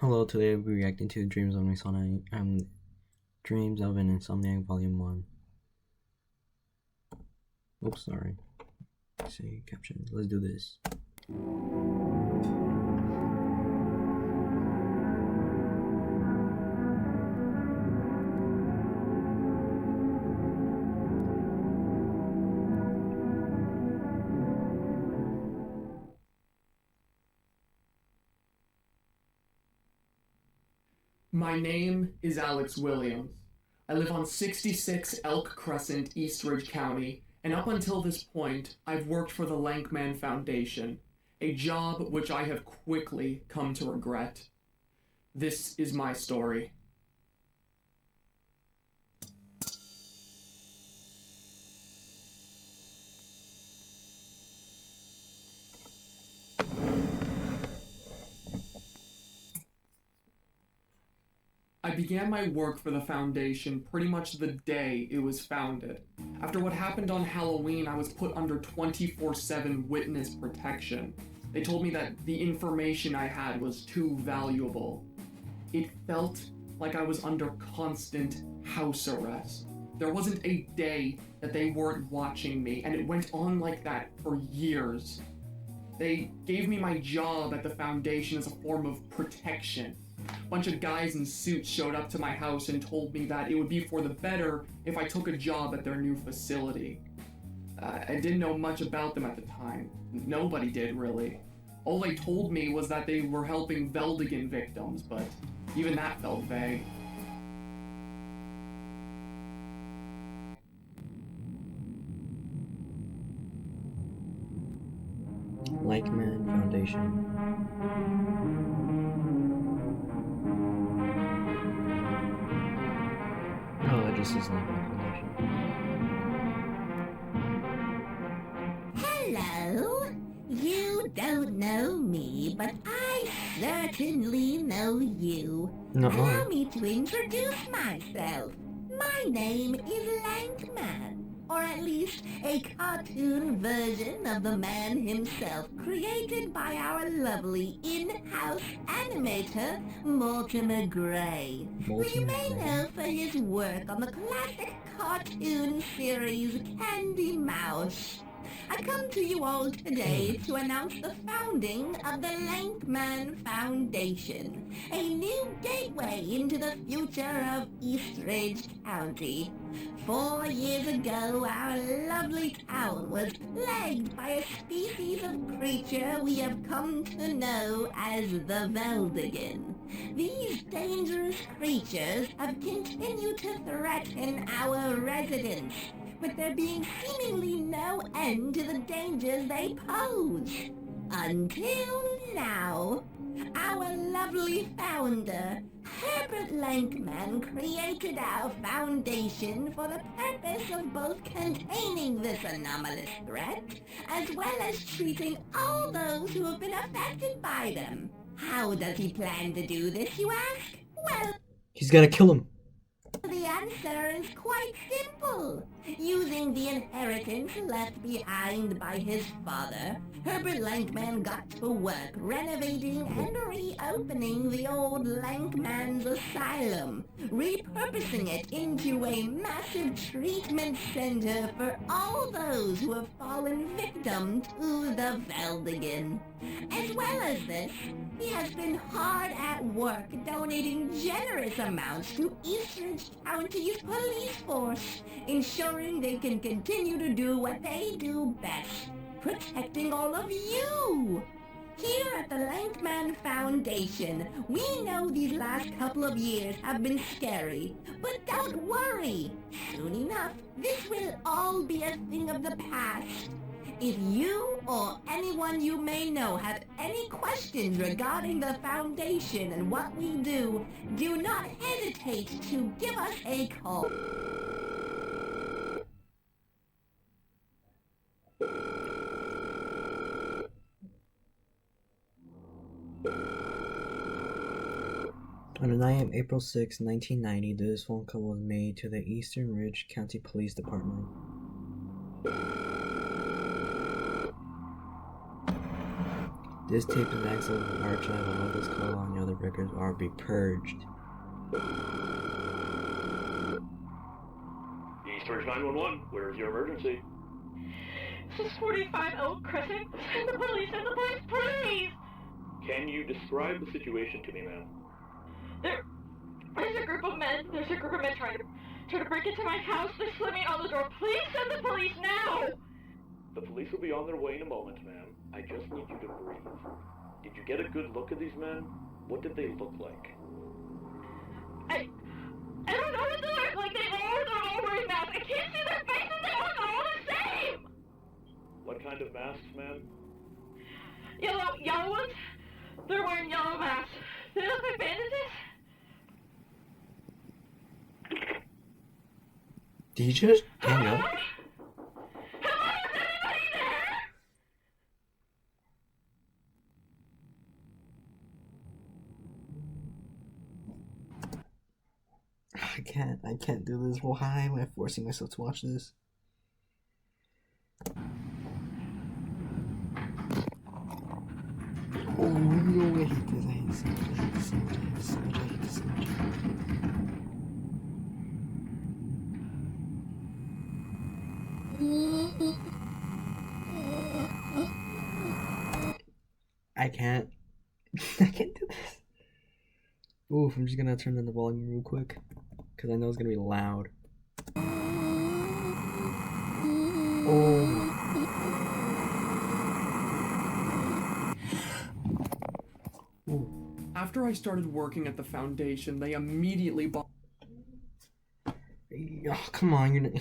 Hello, today we'll be reacting to Dreams of an Insomniac Volume 1. Oops, sorry. Let's see, caption. Let's do this. My name is Alex Williams. I live on 66 Elk Crescent, Eastridge County, and up until this point, I've worked for the Lankman Foundation, a job which I have quickly come to regret. This is my story. I began my work for the foundation pretty much the day it was founded. After what happened on Halloween, I was put under 24/7 witness protection. They told me that the information I had was too valuable. It felt like I was under constant house arrest. There wasn't a day that they weren't watching me, and it went on like that for years. They gave me my job at the foundation as a form of protection. A bunch of guys in suits showed up to my house and told me that it would be for the better if I took a job at their new facility. I didn't know much about them at the time. Nobody did, really. All they told me was that they were helping Veldigan victims, but even that felt vague. Lankman Foundation. Oh, it just says Lankman Foundation. Hello? You don't know me, but I certainly know you. Allow me to introduce myself. My name is Lankman, or at least a cartoon version of the man himself, created by our lovely in-house animator, Mortimer Gray, who you may know for his work on the classic cartoon series Candy Mouse. I come to you all today to announce the founding of the Lankman Foundation, a new gateway into the future of Eastridge County. 4 years ago, our lovely town was plagued by a species of creature we have come to know as the Veldigan. These dangerous creatures have continued to threaten our residents, with there being seemingly no end to the dangers they pose. Until now, our lovely founder, Herbert Lankman, created our foundation for the purpose of both containing this anomalous threat, as well as treating all those who have been affected by them. How does he plan to do this, you ask? Well, He's gonna kill him. the answer is quite simple. Using the inheritance left behind by his father, Herbert Lankman got to work renovating and reopening the old Lankman's Asylum, repurposing it into a massive treatment center for all those who have fallen victim to the Veldigan. As well as this, he has been hard at work donating generous amounts to Eastridge County's police force, ensuring they can continue to do what they do best, protecting all of you. Here at the Lankman Foundation, we know these last couple of years have been scary, but don't worry. Soon enough, this will all be a thing of the past. If you or anyone you may know have any questions regarding the foundation and what we do not hesitate to give us a call. On the night of April 6, 1990, this phone call was made to the Eastern Ridge County Police Department. This tape and acts of an archive of all this call and the other records are be purged. East Ridge 911, where's your emergency? This is 45 Oak Crescent. Send the police, please! Can you describe the situation to me, ma'am? There's a group of men trying to break into my house. They're slamming on the door. Please send the police now! The police will be on their way in a moment, ma'am. I just need you to breathe. Did you get a good look at these men? What did they look like? I don't know what they look like. They're all wearing masks. I can't see their faces. They look all the same! What kind of masks, ma'am? Yellow ones? They're wearing yellow masks. They look like bandages. Did you just hang up? Hello, is anybody there? I can't do this. Why am I forcing myself to watch this? Oh no, I hate this. I hate this so much. I hate this so much. I hate this so much. I hate this so much. I can't. I can't do this. Oof, I'm just gonna turn down the volume real quick. Because I know it's gonna be loud. Oh. Ooh. After I started working at the foundation, they immediately bought. Oh, come on, you're not.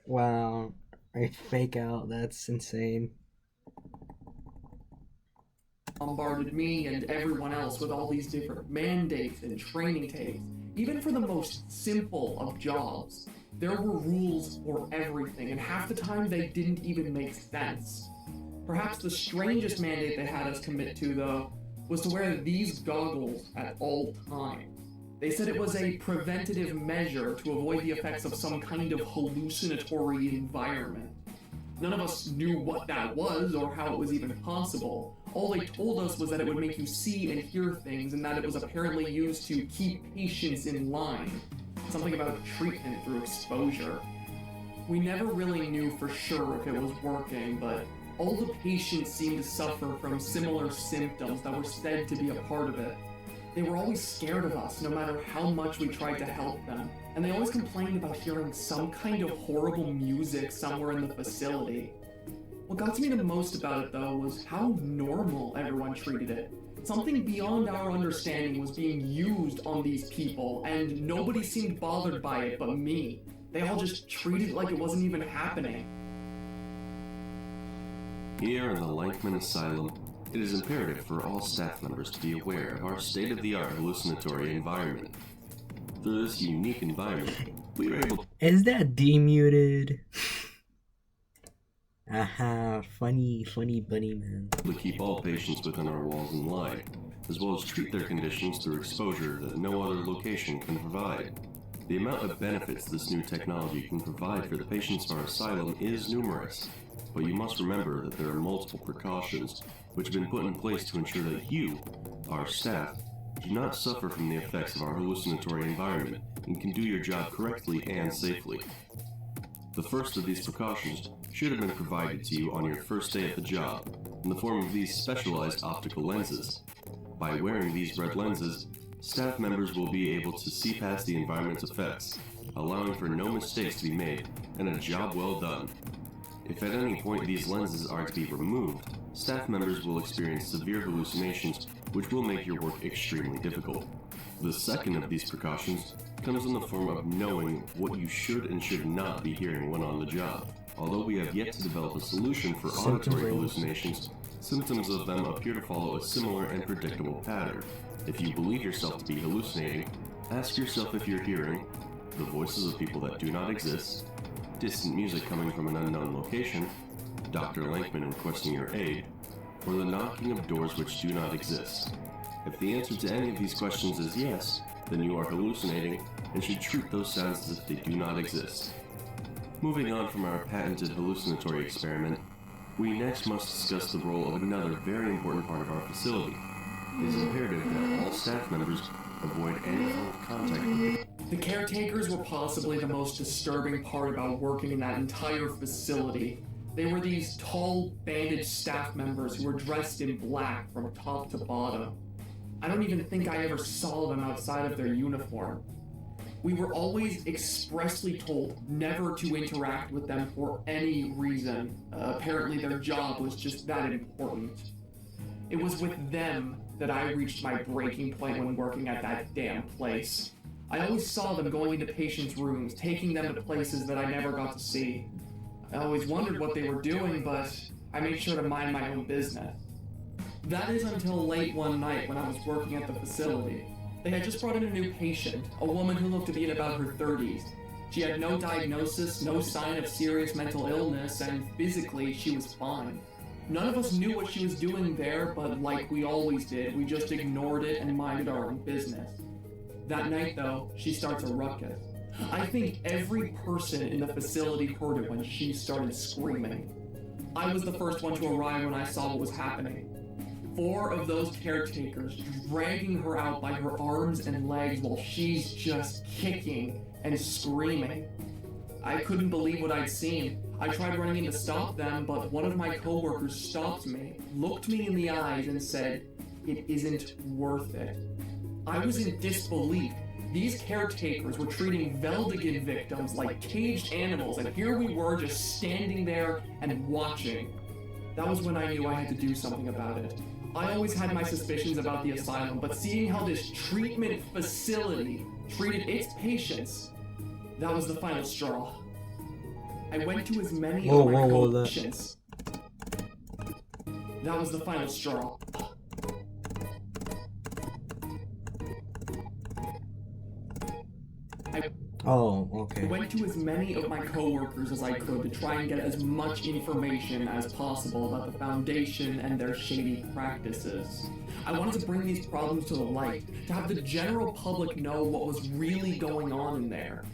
Wow. A fake out, that's insane. Bombarded me and everyone else with all these different mandates and training tapes. Even for the most simple of jobs, there were rules for everything, and half the time they didn't even make sense. Perhaps the strangest mandate they had us commit to, though, was to wear these goggles at all times. They said it was a preventative measure to avoid the effects of some kind of hallucinatory environment. None of us knew what that was or how it was even possible. All they told us was that it would make you see and hear things, and that it was apparently used to keep patients in line. Something about treatment through exposure. We never really knew for sure if it was working, but all the patients seemed to suffer from similar symptoms that were said to be a part of it. They were always scared of us, no matter how much we tried to help them, and they always complained about hearing some kind of horrible music somewhere in the facility. What got to me the most about it, though, was how normal everyone treated it. Something beyond our understanding was being used on these people, and nobody seemed bothered by it but me. They all just treated it like it wasn't even happening. Here in the Lankman Asylum, it is imperative for all staff members to be aware of our state-of-the-art hallucinatory environment. Through this unique environment, we are able to... Is that demuted? Aha, funny bunny man. to keep all patients within our walls in line, as well as treat their conditions through exposure that no other location can provide. The amount of benefits this new technology can provide for the patients of our asylum is numerous, but you must remember that there are multiple precautions which have been put in place to ensure that you, our staff, do not suffer from the effects of our hallucinatory environment and can do your job correctly and safely. The first of these precautions should have been provided to you on your first day at the job in the form of these specialized optical lenses. By wearing these red lenses, staff members will be able to see past the environment's effects, allowing for no mistakes to be made and a job well done. If at any point these lenses are to be removed, staff members will experience severe hallucinations which will make your work extremely difficult. The second of these precautions comes in the form of knowing what you should and should not be hearing when on the job. Although we have yet to develop a solution for auditory hallucinations, symptoms of them appear to follow a similar and predictable pattern. If you believe yourself to be hallucinating, ask yourself if you're hearing the voices of people that do not exist, distant music coming from an unknown location, Dr. Lankman requesting your aid, or the knocking of doors which do not exist. If the answer to any of these questions is yes, then you are hallucinating and should treat those sounds as if they do not exist. Moving on from our patented hallucinatory experiment, We next must discuss the role of another very important part of our facility. It is imperative that all staff members avoid any form of contact with The caretakers were possibly the most disturbing part about working in that entire facility. They were these tall, bandaged staff members who were dressed in black from top to bottom. I don't even think I ever saw them outside of their uniform. We were always expressly told never to interact with them for any reason. Apparently their job was just that important. It was with them that I reached my breaking point when working at that damn place. I always saw them going into patients' rooms, taking them to places that I never got to see. I always wondered what they were doing, but I made sure to mind my own business. That is until late one night when I was working at the facility. They had just brought in a new patient, a woman who looked to be in about her 30s. She had no diagnosis, no sign of serious mental illness, and physically she was fine. None of us knew what she was doing there, but like we always did, we just ignored it and minded our own business. That night, though, she starts a ruckus. I think every person in the facility heard it when she started screaming. I was the first one to arrive when I saw what was happening. 4 of those caretakers dragging her out by her arms and legs while she's just kicking and screaming. I couldn't believe what I'd seen. I tried running in to stop them, but one of my coworkers stopped me, looked me in the eyes, and said, "It isn't worth it." I was in disbelief. These caretakers were treating Veldigan victims like caged animals, and here we were just standing there and watching. That was when I knew I had to do something about it. I always had my suspicions about the asylum, but seeing how this treatment facility treated its patients, that was the final straw. I went to as many of my patients. That was the final straw. I went to as many of my coworkers as I could to try and get as much information as possible about the Foundation and their shady practices. I wanted to bring these problems to the light, to have the general public know what was really going on in there.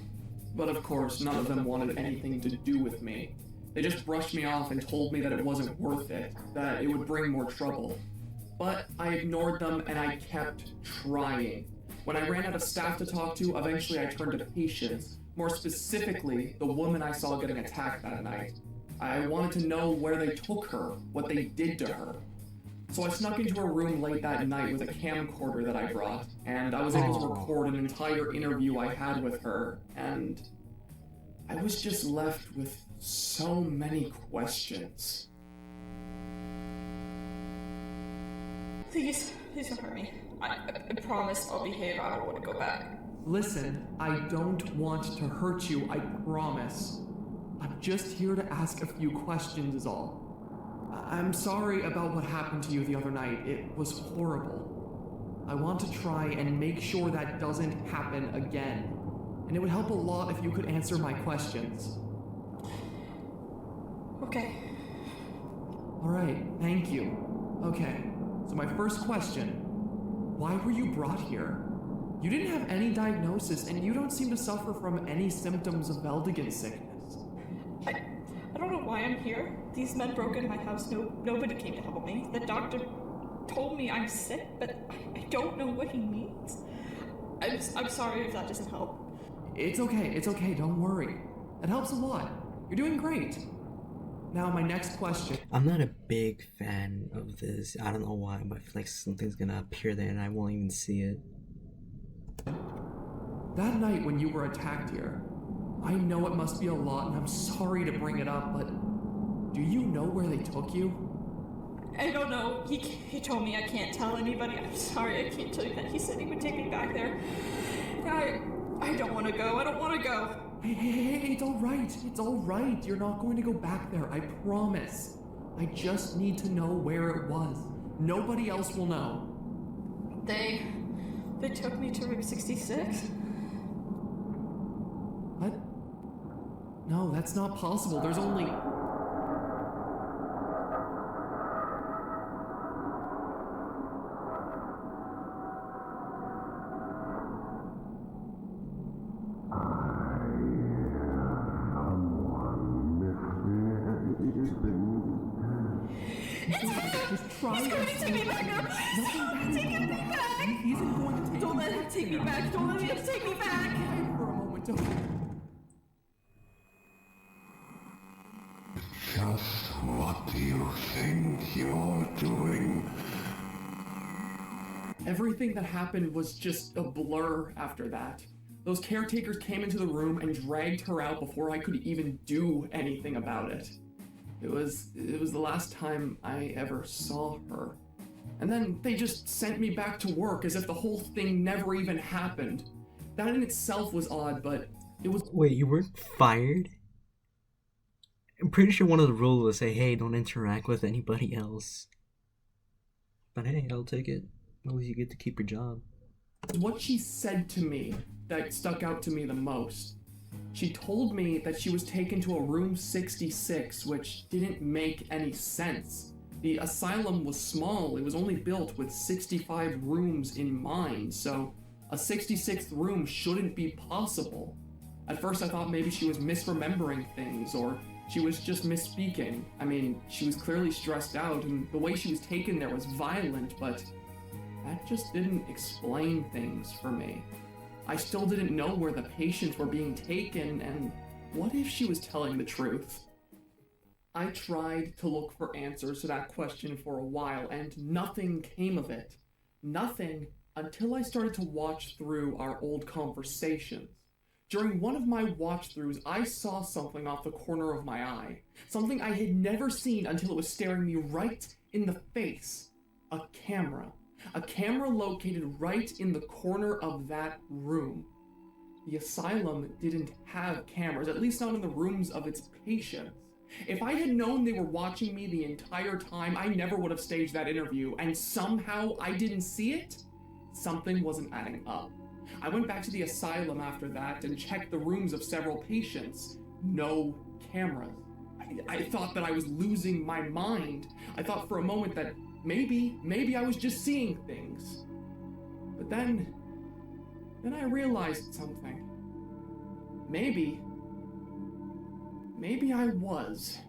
But of course, none of them wanted anything to do with me. They just brushed me off and told me that it wasn't worth it, that it would bring more trouble. But I ignored them and I kept trying. When I ran out of staff to talk to, eventually I turned to patients, more specifically, the woman I saw getting attacked that night. I wanted to know where they took her, what they did to her. So I snuck into her room late that night with a camcorder that I brought, and I was able to record an entire interview I had with her, and I was just left with so many questions. Please don't hurt me. I promise I'll behave. I don't want to go back. Listen, I don't want to hurt you, I promise. I'm just here to ask a few questions is all. I'm sorry about what happened to you the other night. It was horrible. I want to try and make sure that doesn't happen again. And it would help a lot if you could answer my questions. Okay. Alright, thank you. Okay, so my first question. Why were you brought here? You didn't have any diagnosis, and you don't seem to suffer from any symptoms of Veldigan sickness. I don't know why I'm here. These men broke into my house. Nobody came to help me. The doctor told me I'm sick, but I don't know what he means. I'm sorry if that doesn't help. It's okay, don't worry. That helps a lot. You're doing great. Now, my next question. I'm not a big fan of this. I don't know why, but I feel like something's gonna appear there and I won't even see it. That night when you were attacked here, I know it must be a lot and I'm sorry to bring it up, but do you know where they took you? I don't know. He told me I can't tell anybody. I'm sorry, I can't tell you that. He said he would take me back there. I don't want to go. I don't want to go. Hey, it's all right. You're not going to go back there, I promise. I just need to know where it was. Nobody else will know. They took me to room 66. What? No, that's not possible. There's only... Someone missing. try He's going to take me back now. Take me back. He isn't going to take Don't let him take me back. Don't let him take me back. For a moment, don't. Just what do you think you're doing? Everything that happened was just a blur after that. Those caretakers came into the room and dragged her out before I could even do anything about it. It was the last time I ever saw her. And then they just sent me back to work as if the whole thing never even happened. That in itself was odd, but it was... Wait, you weren't fired? I'm pretty sure one of the rules was say, hey, don't interact with anybody else. But hey, I'll take it. At least you get to keep your job. What she said to me that stuck out to me the most. She told me that she was taken to a room 66, which didn't make any sense. The asylum was small, it was only built with 65 rooms in mind, so a 66th room shouldn't be possible. At first I thought maybe she was misremembering things, or she was just misspeaking. I mean, she was clearly stressed out, and the way she was taken there was violent, but that just didn't explain things for me. I still didn't know where the patients were being taken, and what if she was telling the truth? I tried to look for answers to that question for a while, and nothing came of it. Nothing until I started to watch through our old conversations. During one of my watch-throughs, I saw something off the corner of my eye. Something I had never seen until it was staring me right in the face. A camera. A camera located right in the corner of that room. The asylum didn't have cameras, at least not in the rooms of its patients. If I had known they were watching me the entire time, I never would have staged that interview, and somehow I didn't see it? Something wasn't adding up. I went back to the asylum after that and checked the rooms of several patients. No cameras. I thought that I was losing my mind. I thought for a moment that maybe I was just seeing things. But then I realized something. Maybe I was.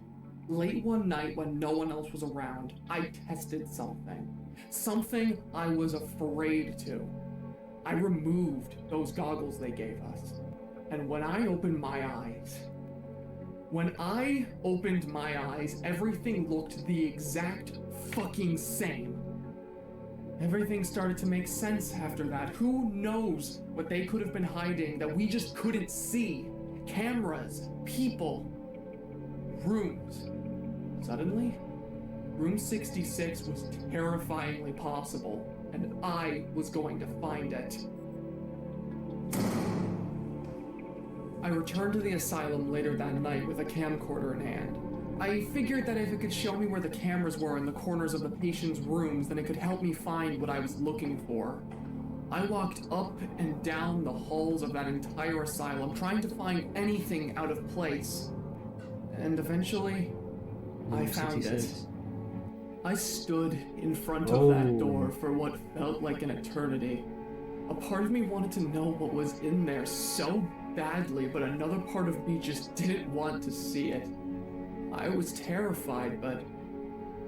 Late one night when no one else was around, I tested something. Something I was afraid to. I removed those goggles they gave us. And when I opened my eyes, everything looked the exact fucking same. Everything started to make sense after that. Who knows what they could have been hiding that we just couldn't see? Cameras, people, rooms. Suddenly, room 66 was terrifyingly possible, and I was going to find it. I returned to the asylum later that night with a camcorder in hand. I figured that if it could show me where the cameras were in the corners of the patients' rooms, then it could help me find what I was looking for. I walked up and down the halls of that entire asylum, trying to find anything out of place. And eventually, I found it. I stood in front of that door for what felt like an eternity. A part of me wanted to know what was in there so badly, but another part of me just didn't want to see it. I was terrified, but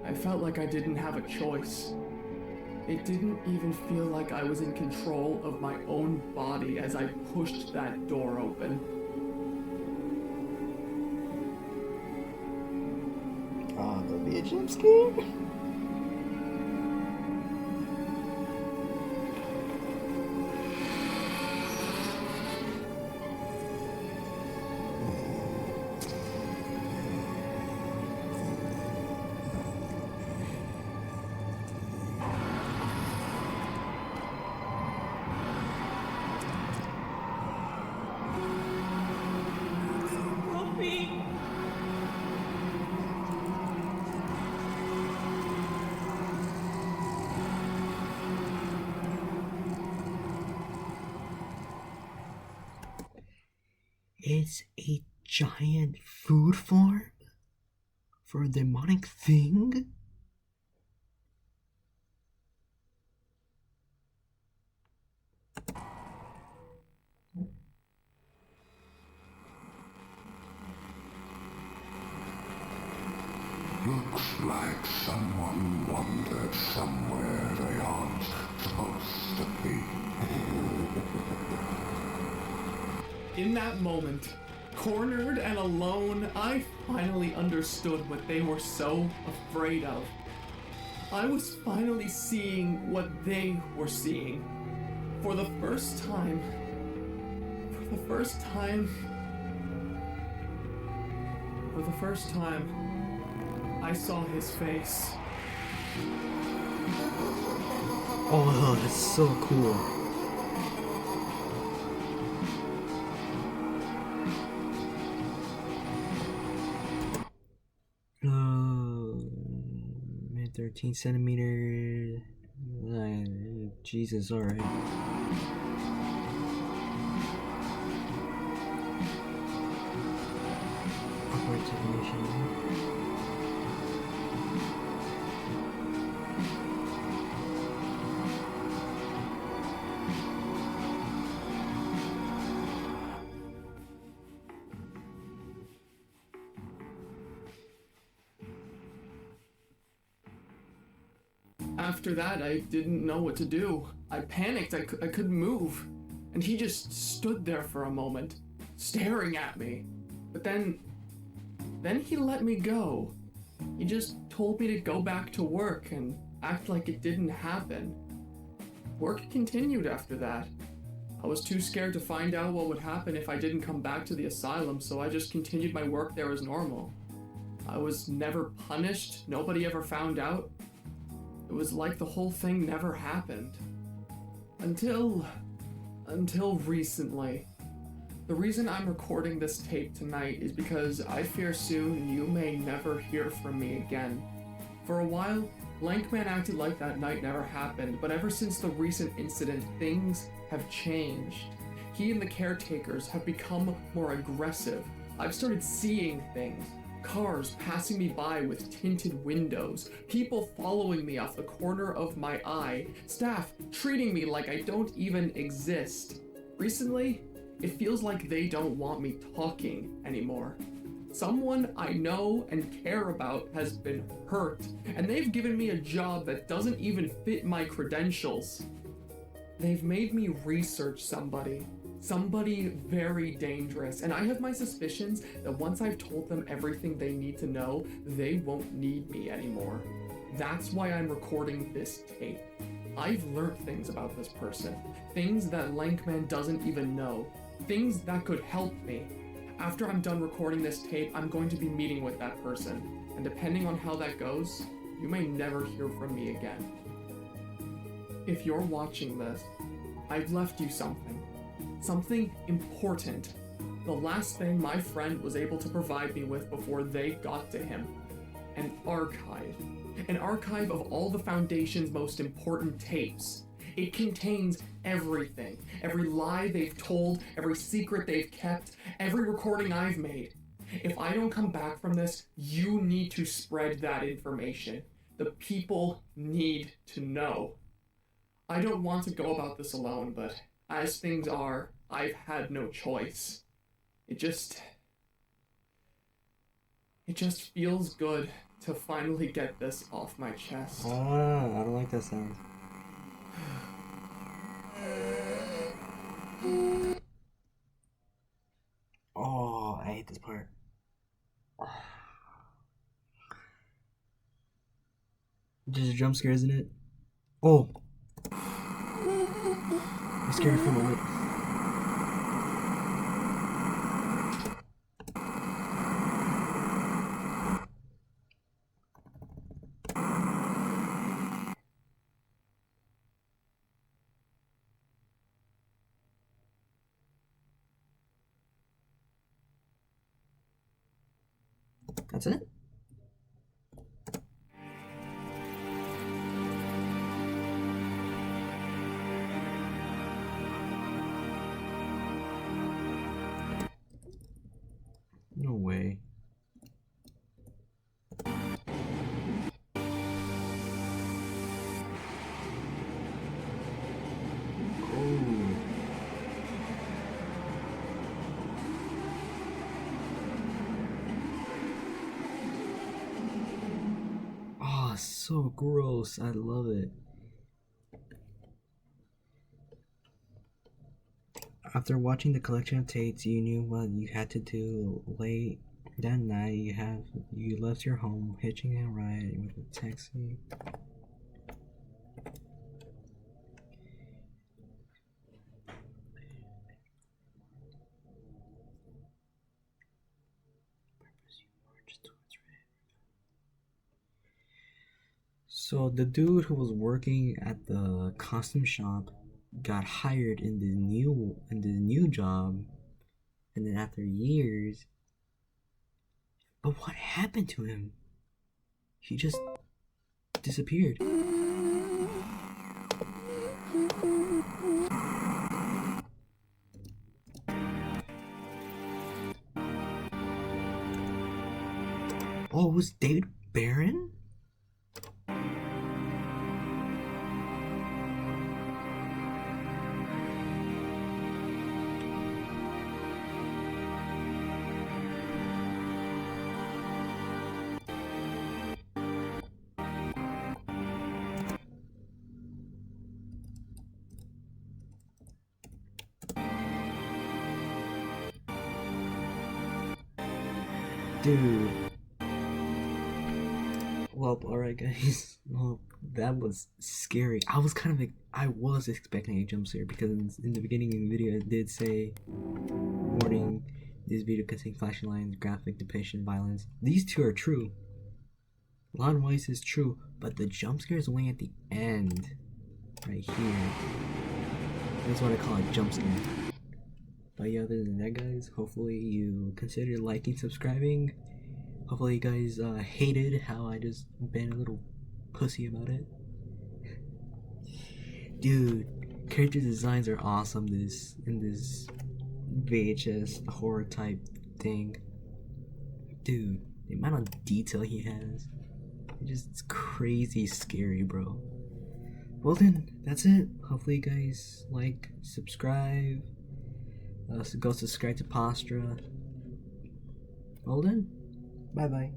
I felt like I didn't have a choice. It didn't even feel like I was in control of my own body as I pushed that door open. Ah, there'll be a jump scare. Help me. It's a giant food farm for a demonic thing? Looks like someone wandered somewhere they aren't supposed to be. In that moment, cornered and alone, I finally understood what they were so afraid of. I was finally seeing what they were seeing. For the first time, I saw his face. Oh, that's so cool. Man, 13 centimeters. Jesus, alright. Upward technician. After that, I didn't know what to do. I panicked, I couldn't move. And he just stood there for a moment, staring at me. But then he let me go. He just told me to go back to work and act like it didn't happen. Work continued after that. I was too scared to find out what would happen if I didn't come back to the asylum, so I just continued my work there as normal. I was never punished, nobody ever found out. It was like the whole thing never happened. Until recently. The reason I'm recording this tape tonight is because I fear soon you may never hear from me again. For a while, Lankman acted like that night never happened, but ever since the recent incident, things have changed. He and the caretakers have become more aggressive. I've started seeing things. Cars passing me by with tinted windows, people following me off the corner of my eye, staff treating me like I don't even exist. Recently, it feels like they don't want me talking anymore. Someone I know and care about has been hurt, and they've given me a job that doesn't even fit my credentials. They've made me research somebody very dangerous, and I have my suspicions that once I've told them everything they need to know, they won't need me anymore. That's why I'm recording this tape. I've learned things about this person, things that Lankman doesn't even know, things that could help me. After I'm done recording this tape, I'm going to be meeting with that person, and depending on how that goes, you may never hear from me again. If you're watching this, I've left you something important. The last thing my friend was able to provide me with before they got to him. An archive of all the Foundation's most important tapes. It contains everything, every lie they've told, every secret they've kept, every recording I've made. If I don't come back from this, you need to spread that information. The people need to know. I don't want to go about this alone, but as things are, I've had no choice. It just feels good to finally get this off my chest. I don't like that sound. Oh, I hate this part. Just a jump scare, isn't it? Oh! I'm scared for a moment. That's it? No way. so gross. I love it. After watching the collection of tapes, you knew what you had to do. Late that night, you left your home, hitching a ride with a taxi. So the dude who was working at the costume shop got hired in the new job, and then after years, but what happened to him? He just disappeared. Oh, it was David Barron? Dude. Well, alright guys. Well, that was scary. I was expecting a jump scare because in the beginning of the video it did say, warning, this video contains flashing lines, graphic depiction, violence. These two are true. Loud voice is true, but the jump scare is only at the end. Right here. That's what I call a jump scare. But yeah, other than that guys, hopefully you consider liking, subscribing. Hopefully you guys hated how I just been a little pussy about it. Dude, character designs are awesome in this VHS horror type thing. Dude, the amount of detail he has. It's crazy scary, bro. Well then, that's it. Hopefully you guys like, subscribe. So go subscribe to Pastra. Well then, bye bye.